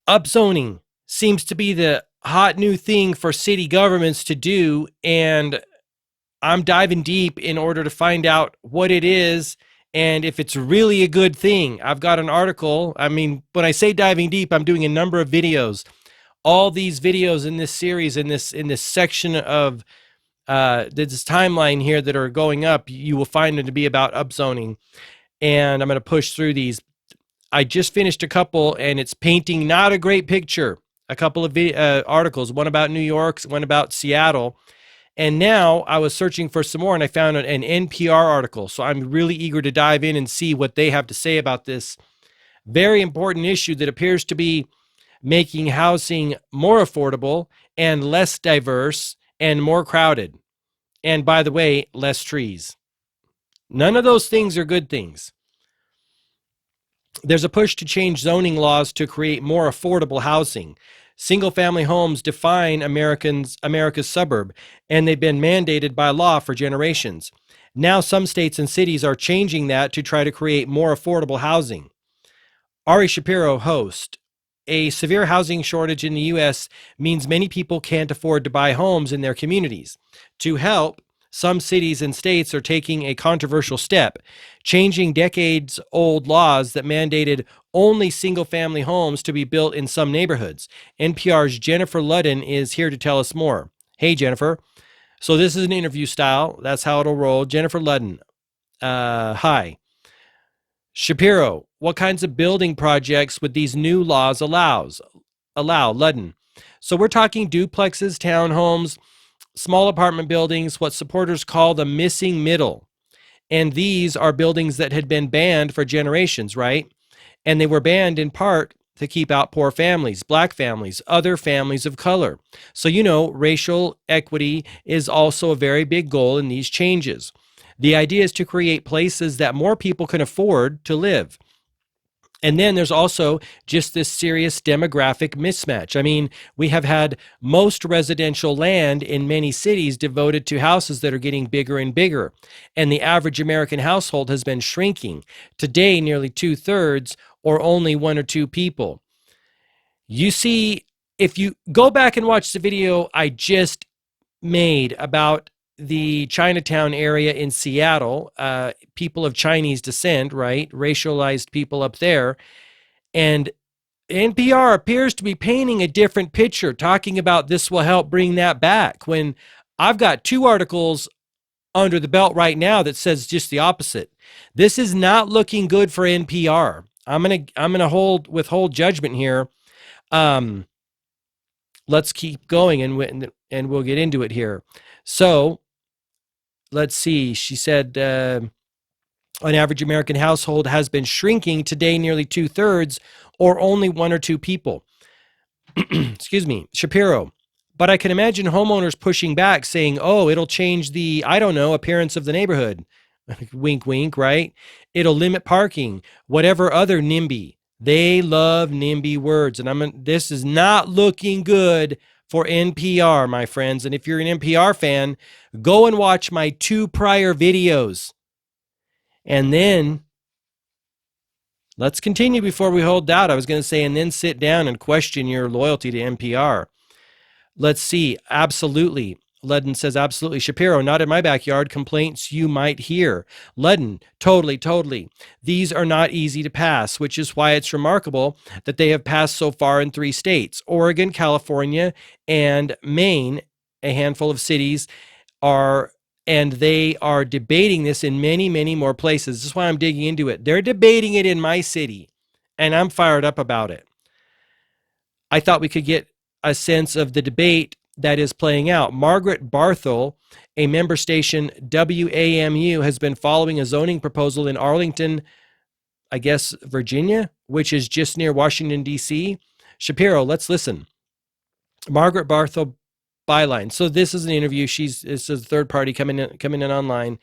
Upzoning seems to be the hot new thing for city governments to do, and I'm diving deep in order to find out what it is and if it's really a good thing. I've got an article. I mean, when I say diving deep, I'm doing a number of videos. All these videos in this series, in this section of this timeline here that are going up, you will find them to be about upzoning. And I'm going to push through these. I just finished a couple, and it's painting not a great picture. A couple of articles, one about New York, one about Seattle. And now I was searching for some more, and I found an NPR article. So I'm really eager to dive in and see what they have to say about this very important issue that appears to be making housing more affordable and less diverse and more crowded. And by the way, less trees. None of those things are good things. There's a push to change zoning laws to create more affordable housing. Single-family homes define America's suburb, and they've been mandated by law for generations. Now some states and cities are changing that to try to create more affordable housing. Ari Shapiro, host. A severe housing shortage in the U.S. means many people can't afford to buy homes in their communities. To help, some cities and states are taking a controversial step, changing decades-old laws that mandated only single-family homes to be built in some neighborhoods. NPR's Jennifer Ludden is here to tell us more. Hey, Jennifer. So this is an interview style. That's how it'll roll. Jennifer Ludden. Hi. Shapiro, what kinds of building projects would these new laws allow? Ludden. So we're talking duplexes, townhomes, small apartment buildings, what supporters call the missing middle. And these are buildings that had been banned for generations, right? And they were banned in part to keep out poor families, black families, other families of color. So, racial equity is also a very big goal in these changes. The idea is to create places that more people can afford to live. And then there's also just this serious demographic mismatch. I mean, we have had most residential land in many cities devoted to houses that are getting bigger and bigger. And the average American household has been shrinking. Today, nearly 2/3 or only one or two people. You see, if you go back and watch the video I just made about the Chinatown area in Seattle, people of Chinese descent, right? Racialized people up there. And NPR appears to be painting a different picture, talking about this will help bring that back, when I've got two articles under the belt right now that says just the opposite. This is not looking good for NPR. I'm gonna withhold judgment here. Let's keep going and we'll get into it here. So let's see. She said, an average American household has been shrinking. Today, nearly 2/3 or only one or two people. Excuse me, Shapiro. But I can imagine homeowners pushing back saying, oh, it'll change the, appearance of the neighborhood. Wink, wink, right? It'll limit parking, whatever other NIMBY. They love NIMBY words. And this is not looking good for NPR, my friends. And if you're an NPR fan, go and watch my 2 prior videos. And then let's continue before we hold out. I was going to say, and then sit down and question your loyalty to NPR. Let's see. Absolutely. Ludden says, absolutely. Shapiro, not in my backyard. Complaints you might hear. Ludden, totally. These are not easy to pass, which is why it's remarkable that they have passed so far in 3 states, Oregon, California, and Maine. A handful of cities and they are debating this in many, many more places. This is why I'm digging into it. They're debating it in my city, and I'm fired up about it. I thought we could get a sense of the debate that is playing out. Margaret Barthel, a member station WAMU, has been following a zoning proposal in Arlington, I guess, Virginia, which is just near Washington, D.C. Shapiro, let's listen. Margaret Barthel, byline. So this is an interview. This is a third party coming in online.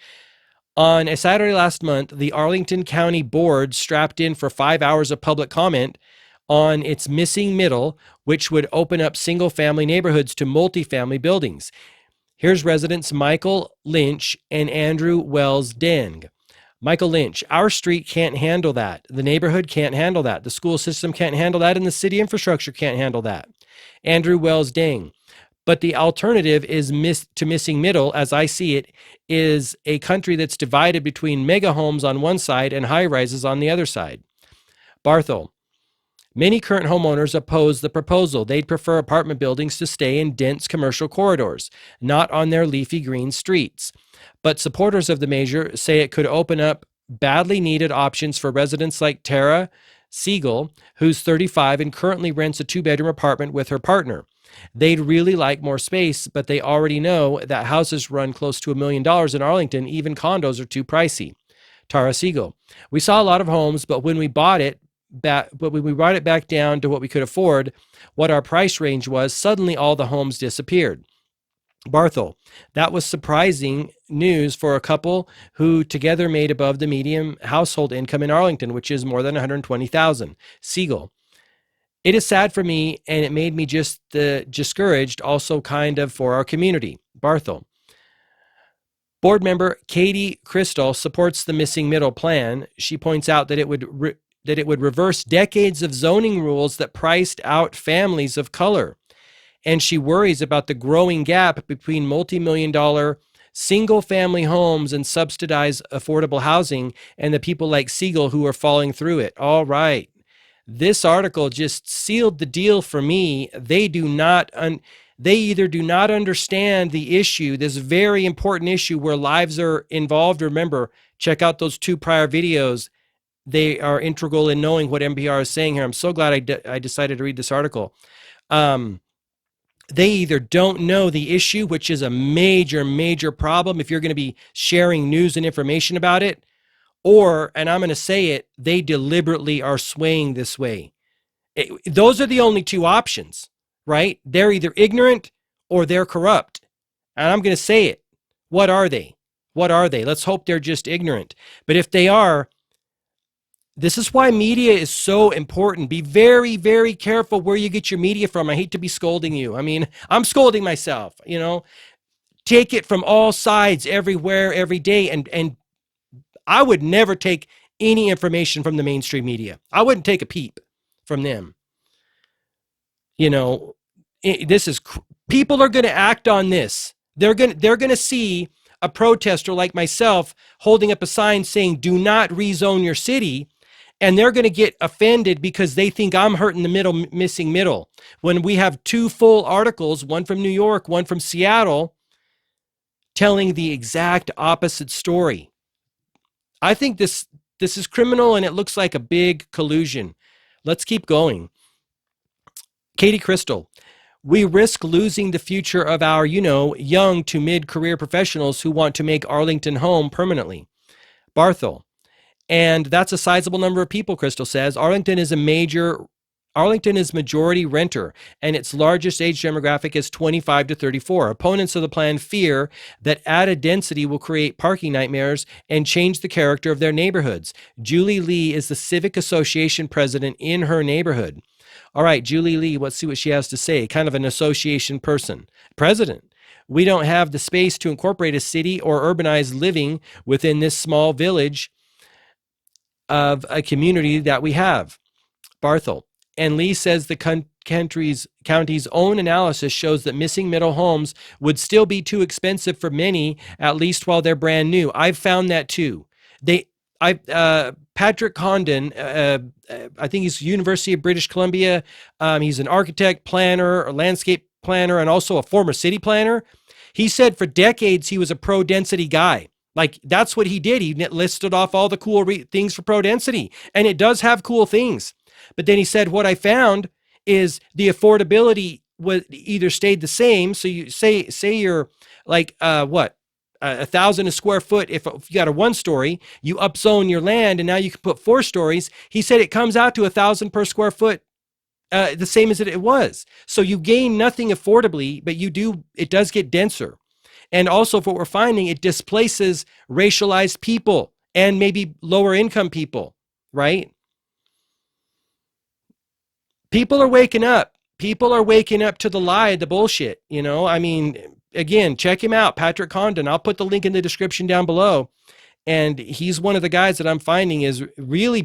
On a Saturday last month, the Arlington County Board strapped in for 5 hours of public comment on its missing middle, which would open up single-family neighborhoods to multifamily buildings. Here's residents Michael Lynch and Andrew Wells Deng. Michael Lynch, our street can't handle that. The neighborhood can't handle that. The school system can't handle that. And the city infrastructure can't handle that. Andrew Wells Dang, but the alternative is missing middle, as I see it, is a country that's divided between mega homes on one side and high rises on the other side. Barthel, many current homeowners oppose the proposal. They'd prefer apartment buildings to stay in dense commercial corridors, not on their leafy green streets. But supporters of the measure say it could open up badly needed options for residents like Tara Siegel, who's 35 and currently rents a 2-bedroom apartment with her partner. They'd really like more space, but they already know that houses run close to $1 million in Arlington. Even condos are too pricey. Tara Siegel, we saw a lot of homes, but when we brought it back down to what we could afford, what our price range was, suddenly all the homes disappeared. Barthel, that was surprising news for a couple who together made above the median household income in Arlington, which is more than $120,000. Siegel, it is sad for me, and it made me just discouraged, also kind of for our community. Barthel, board member Katie Crystal supports the missing middle plan. She points out that it would reverse decades of zoning rules that priced out families of color. And she worries about the growing gap between multi-million-dollar single-family homes and subsidized affordable housing and the people like Siegel who are falling through it. All right. This article just sealed the deal for me. They either do not understand the issue, this very important issue where lives are involved. Remember, check out those 2 prior videos. They are integral in knowing what NPR is saying here. I'm so glad I decided to read this article. They either don't know the issue, which is a major, major problem if you're going to be sharing news and information about it, or, and I'm going to say it, they deliberately are swaying this way. Those are the only 2 options, right? They're either ignorant or they're corrupt. And I'm going to say it. What are they? What are they? Let's hope they're just ignorant. But if they are, this is why media is so important. Be very, very careful where you get your media from. I hate to be scolding you. I mean, I'm scolding myself, Take it from all sides, everywhere, every day. And I would never take any information from the mainstream media. I wouldn't take a peep from them. People are going to act on this. They're going to see a protester like myself holding up a sign saying, "Do not rezone your city." And they're going to get offended because they think I'm hurting the missing middle. When we have 2 full articles, one from New York, one from Seattle, telling the exact opposite story. I think this is criminal, and it looks like a big collusion. Let's keep going. Katie Crystal, we risk losing the future of our, young to mid-career professionals who want to make Arlington home permanently. Barthel, and that's a sizable number of people, Crystal says. Arlington is majority renter, and its largest age demographic is 25 to 34. Opponents of the plan fear that added density will create parking nightmares and change the character of their neighborhoods. Julie Lee is the Civic Association president in her neighborhood. All right, Julie Lee, let's see what she has to say. Kind of an association president. We don't have the space to incorporate a city or urbanized living within this small village of a community that we have. Barthel. And Lee says the county's own analysis shows that missing middle homes would still be too expensive for many, at least while they're brand new. I've found that too. Patrick Condon, I think he's University of British Columbia. He's an architect, planner, a landscape planner, and also a former city planner. He said for decades he was a pro-density guy. Like, that's what he did. He listed off all the cool things for pro-density, and it does have cool things. But then he said, what I found is the affordability was either stayed the same. So you say you're like, 1,000 a square foot. If you got a 1-story, you upzone your land and now you can put 4 stories. He said it comes out to 1,000 per square foot, the same as it was. So you gain nothing affordably, but it does get denser. And also, for what we're finding, it displaces racialized people and maybe lower income people, right? People are waking up. People are waking up to the lie, the bullshit, I mean, again, check him out, Patrick Condon. I'll put the link in the description down below. And he's one of the guys that I'm finding is really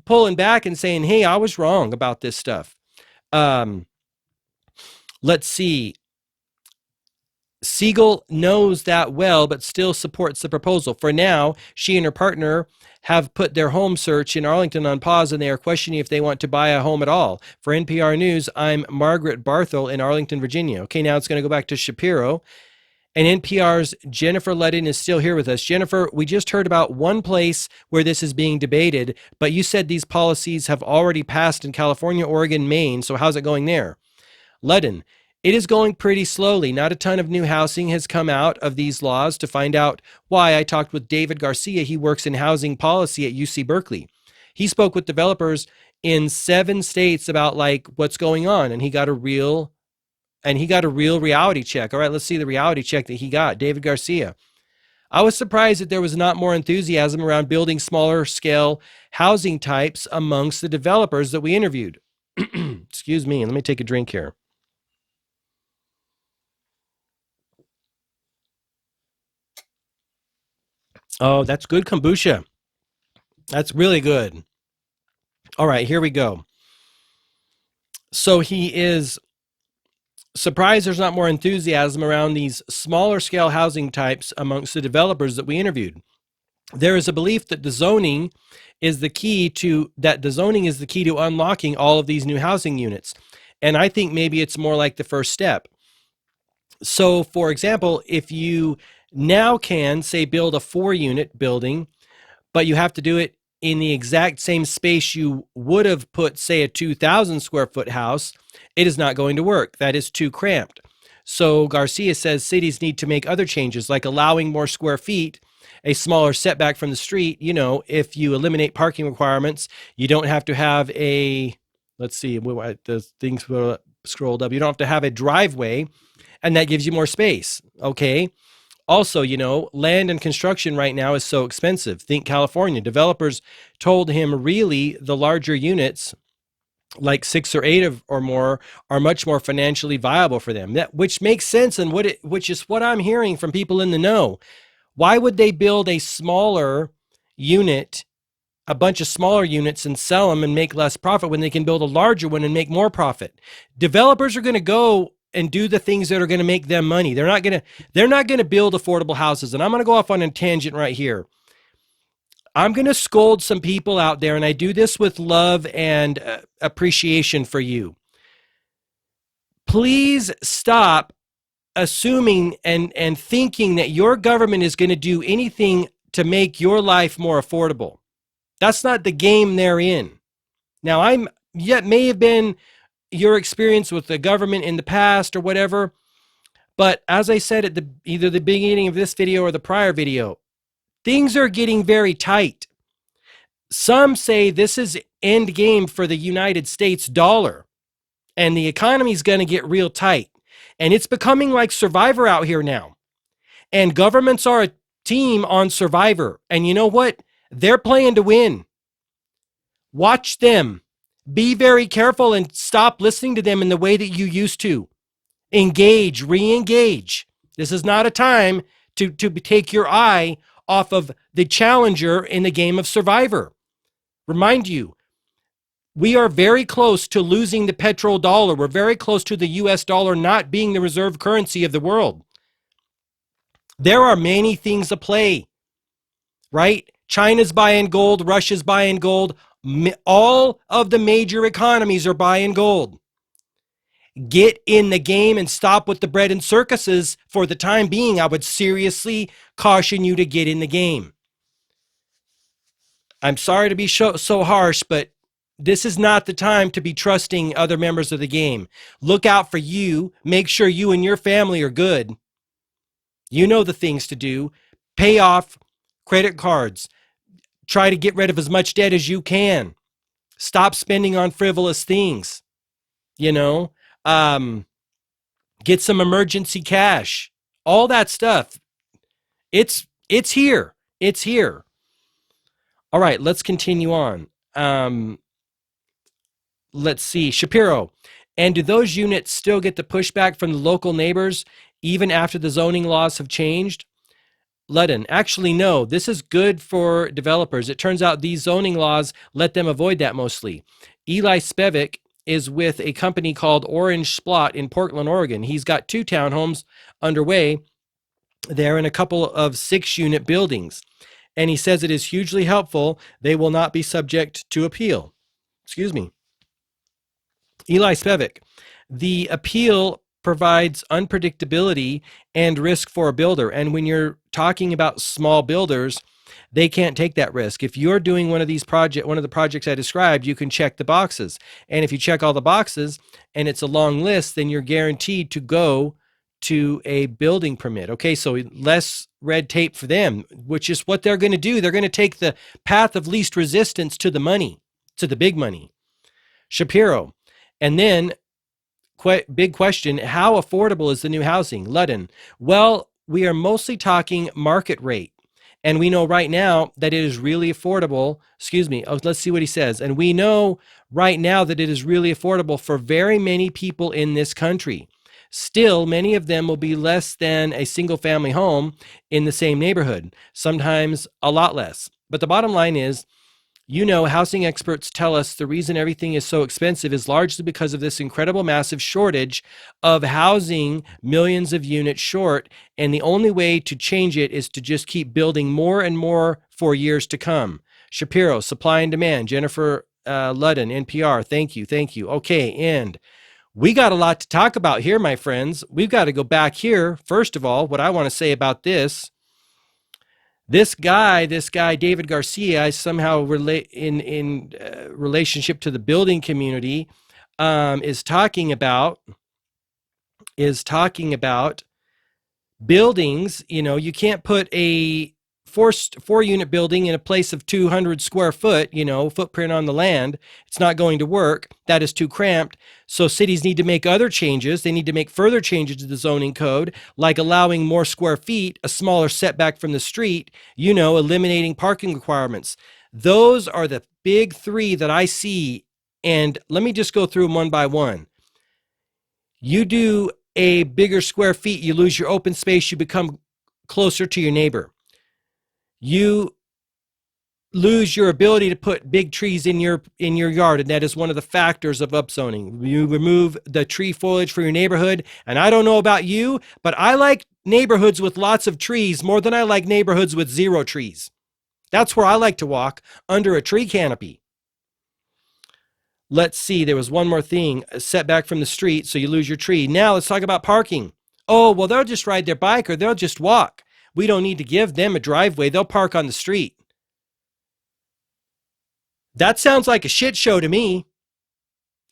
pulling back and saying, hey, I was wrong about this stuff. Um, let's see. Siegel knows that well, but still supports the proposal. For now, she and her partner have put their home search in Arlington on pause, and they are questioning if they want to buy a home at all. For NPR News, I'm Margaret Barthel in Arlington, Virginia. Okay, now it's going to go back to Shapiro. And NPR's Jennifer Ludden is still here with us. Jennifer, we just heard about one place where this is being debated, but you said these policies have already passed in California, Oregon, Maine. So how's it going there? Ludden, it is going pretty slowly. Not a ton of new housing has come out of these laws. To find out why, I talked with David Garcia. He works in housing policy at UC Berkeley. He spoke with developers in 7 states about like what's going on, and he got a real reality check. All right, let's see the reality check that he got. David Garcia. I was surprised that there was not more enthusiasm around building smaller scale housing types amongst the developers that we interviewed. Excuse me, let me take a drink here. Oh, that's good kombucha. That's really good. All right, here we go. So he is surprised there's not more enthusiasm around these smaller scale housing types amongst the developers that we interviewed. There is a belief that the zoning is the key to unlocking all of these new housing units. And I think maybe it's more like the first step. So, for example, if you now can, say, build a 4-unit building, but you have to do it in the exact same space you would have put, say, a 2,000 square foot house, it is not going to work. That is too cramped. So Garcia says cities need to make other changes, like allowing more square feet, a smaller setback from the street. You know, if you eliminate parking requirements, you don't have to have let's see, the things scrolled up. You don't have to have a driveway, and that gives you more space. Okay. Also, you know, land and construction right now is so expensive. Think California. Developers told him really the larger units, like 6 or 8 or more, are much more financially viable for them. Which makes sense, and which is what I'm hearing from people in the know. Why would they build a bunch of smaller units and sell them and make less profit when they can build a larger one and make more profit? Developers are going to go and do the things that are going to make them money. They're not going to build affordable houses. And I'm going to go off on a tangent right here. I'm going to scold some people out there, and I do this with love and appreciation for you. Please stop assuming and thinking that your government is going to do anything to make your life more affordable. That's not the game they're in. Now, may have been your experience with the government in the past or whatever, but as I said at either the beginning of this video or the prior video, things are getting very tight. Some say this is end game for the United States dollar, and the economy is going to get real tight. And it's becoming like Survivor out here now. And governments are a team on Survivor. And you know what? They're playing to win. Watch them. Be very careful and stop listening to them in the way that you used to. Engage, re-engage. This is not a time to take your eye off of the challenger in the game of Survivor. Remind you, we are very close to losing the petrodollar. We're very close to the US dollar not being the reserve currency of the world. There are many things at play, right? China's buying gold, Russia's buying gold. All of the major economies are buying gold. Get in the game and stop with the bread and circuses for the time being. I would seriously caution you to get in the game. I'm sorry to be so harsh, but this is not the time to be trusting other members of the game. Look out for you. Make sure you and your family are good. You know the things to do. Pay off credit cards. Try to get rid of as much debt as you can. Stop spending on frivolous things. You know, get some emergency cash. All that stuff. It's here. It's here. All right, let's continue on. Let's see. Shapiro. And do those units still get the pushback from the local neighbors even after the zoning laws have changed? Ludden, actually, no, this is good for developers. It turns out these zoning laws let them avoid that mostly. Eli Spevik is with a company called Orange Splot in Portland, Oregon. He's got 2 townhomes underway there and a couple of 6-unit buildings. And he says it is hugely helpful. They will not be subject to appeal. Excuse me. Eli Spevik, the appeal provides unpredictability and risk for a builder. And when you're talking about small builders, they can't take that risk. If you're doing one of the projects I described, you can check the boxes. And if you check all the boxes and it's a long list, then you're guaranteed to go to a building permit. Okay, so less red tape for them, which is what they're going to do. They're going to take the path of least resistance to the money, to the big money. Shapiro. And then big question, how affordable is the new housing? Ludden. Well, we are mostly talking market rate. And we know right now that it is really affordable. Excuse me. Oh, let's see what he says. And we know right now that it is really affordable for very many people in this country. Still, many of them will be less than a single family home in the same neighborhood, sometimes a lot less. But the bottom line is, housing experts tell us the reason everything is so expensive is largely because of this incredible massive shortage of housing, millions of units short. And the only way to change it is to just keep building more and more for years to come. Shapiro, supply and demand. Jennifer Ludden, NPR, thank you. Okay, and we got a lot to talk about here, my friends. We've got to go back here. First of all, what I want to say about this guy, David Garcia, is somehow in relationship to the building community, is talking about buildings. You can't put a 4-unit building in a place of 200 square foot, footprint on the land. It's not going to work. That is too cramped. So cities need to make other changes. They need to make further changes to the zoning code, like allowing more square feet, a smaller setback from the street, eliminating parking requirements. Those are the big 3 that I see. And let me just go through them one by one. You do a bigger square feet, you lose your open space, you become closer to your neighbor. You lose your ability to put big trees in your yard, and that is one of the factors of upzoning. You remove the tree foliage for your neighborhood, and I don't know about you, but I like neighborhoods with lots of trees more than I like neighborhoods with 0 trees. That's where I like to walk, under a tree canopy. Let's see, there was one more thing, a setback from the street, so you lose your tree. Now let's talk about parking. Oh, well, they'll just ride their bike or they'll just walk. We don't need to give them a driveway. They'll park on the street. That sounds like a shit show to me.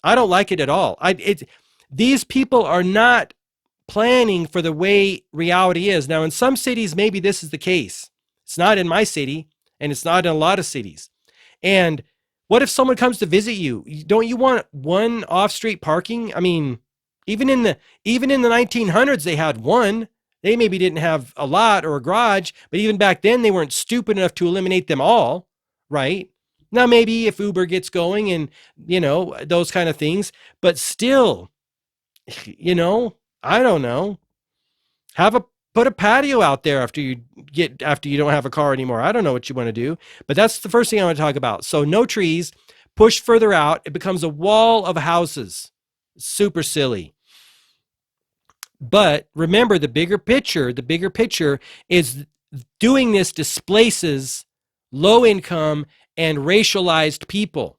I don't like it at all. These people are not planning for the way reality is. Now, in some cities, maybe this is the case. It's not in my city, and it's not in a lot of cities. And what if someone comes to visit you? Don't you want one off-street parking? I mean, even in the 1900s, they had one. They maybe didn't have a lot or a garage, but even back then, they weren't stupid enough to eliminate them all, right? Now, maybe if Uber gets going and, those kind of things, but still, I don't know. Put a patio out there after you don't have a car anymore. I don't know what you want to do, but that's the first thing I want to talk about. So no trees, push further out. It becomes a wall of houses. Super silly. But remember, the bigger picture is doing this displaces low income and racialized people.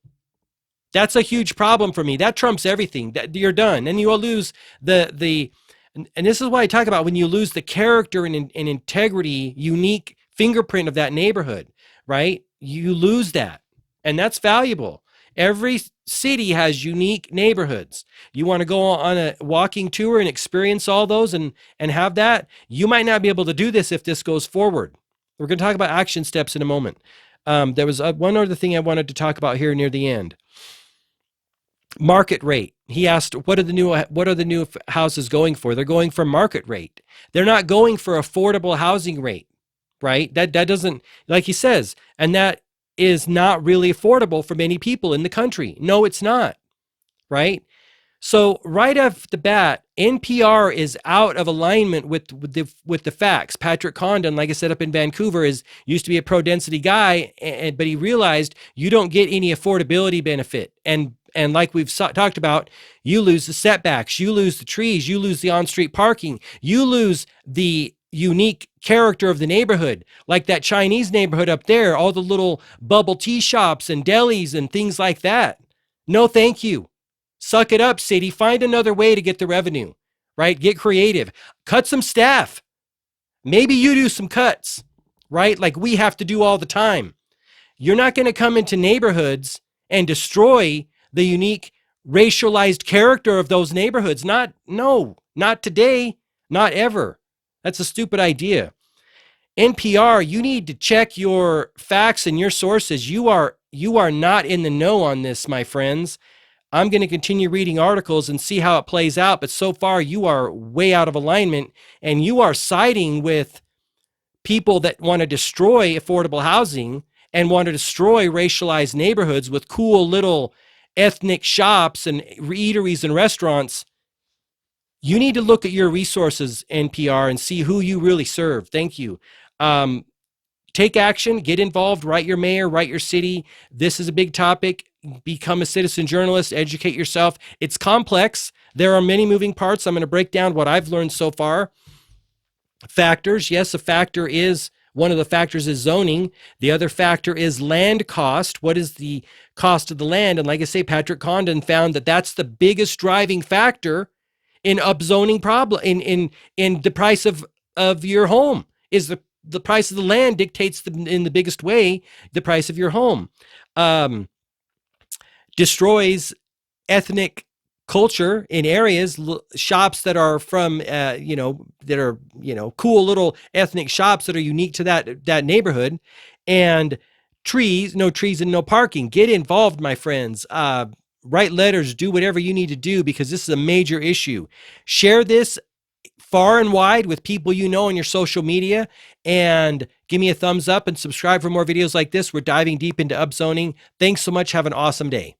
That's a huge problem for me. That trumps everything. You're done. And you will lose and this is why I talk about when you lose the character and integrity, unique fingerprint of that neighborhood, right? You lose that. And that's valuable. Every city has unique neighborhoods. You want to go on a walking tour and experience all those and have that? You might not be able to do this if this goes forward. We're going to talk about action steps in a moment. There was one other thing I wanted to talk about here near the end. Market rate. He asked, what are the new houses going for? They're going for market rate. They're not going for affordable housing rate, right? That doesn't, like he says, and that is not really affordable for many people in the country. No, it's not, right? So right off the bat, NPR is out of alignment with the facts. Patrick Condon, like I said, up in Vancouver, is used to be a pro density guy, but he realized you don't get any affordability benefit. And like we've talked about, you lose the setbacks, you lose the trees, you lose the on-street parking, you lose the unique character of the neighborhood, like that Chinese neighborhood up there, all the little bubble tea shops and delis and things like that. No, thank you. Suck it up, city. Find another way to get the revenue, right? Get creative. Cut some staff. Maybe you do some cuts, right? Like we have to do all the time. You're not going to come into neighborhoods and destroy the unique racialized character of those neighborhoods. Not today, not ever. That's a stupid idea. NPR, you need to check your facts and your sources. You are not in the know on this, my friends. I'm going to continue reading articles and see how it plays out. But so far, you are way out of alignment, and you are siding with people that want to destroy affordable housing and want to destroy racialized neighborhoods with cool little ethnic shops and eateries and restaurants. You need to look at your resources, NPR, and see who you really serve. Thank you. Take action, get involved, write your mayor, write your city. This is a big topic. Become a citizen journalist, educate yourself. It's complex. There are many moving parts. I'm going to break down what I've learned so far. Factors. Yes, one of the factors is zoning. The other factor is land cost. What is the cost of the land? And like I say, Patrick Condon found that that's the biggest driving factor in upzoning problem, in the price of your home. Is the price of the land dictates in the biggest way the price of your home. Destroys ethnic culture in areas, shops that are from cool little ethnic shops that are unique to that neighborhood. And no trees and no parking. Get involved, my friends. Write letters, do whatever you need to do, because this is a major issue. Share this far and wide with people you know on your social media, and give me a thumbs up and subscribe for more videos like this. We're diving deep into upzoning. Thanks so much. Have an awesome day.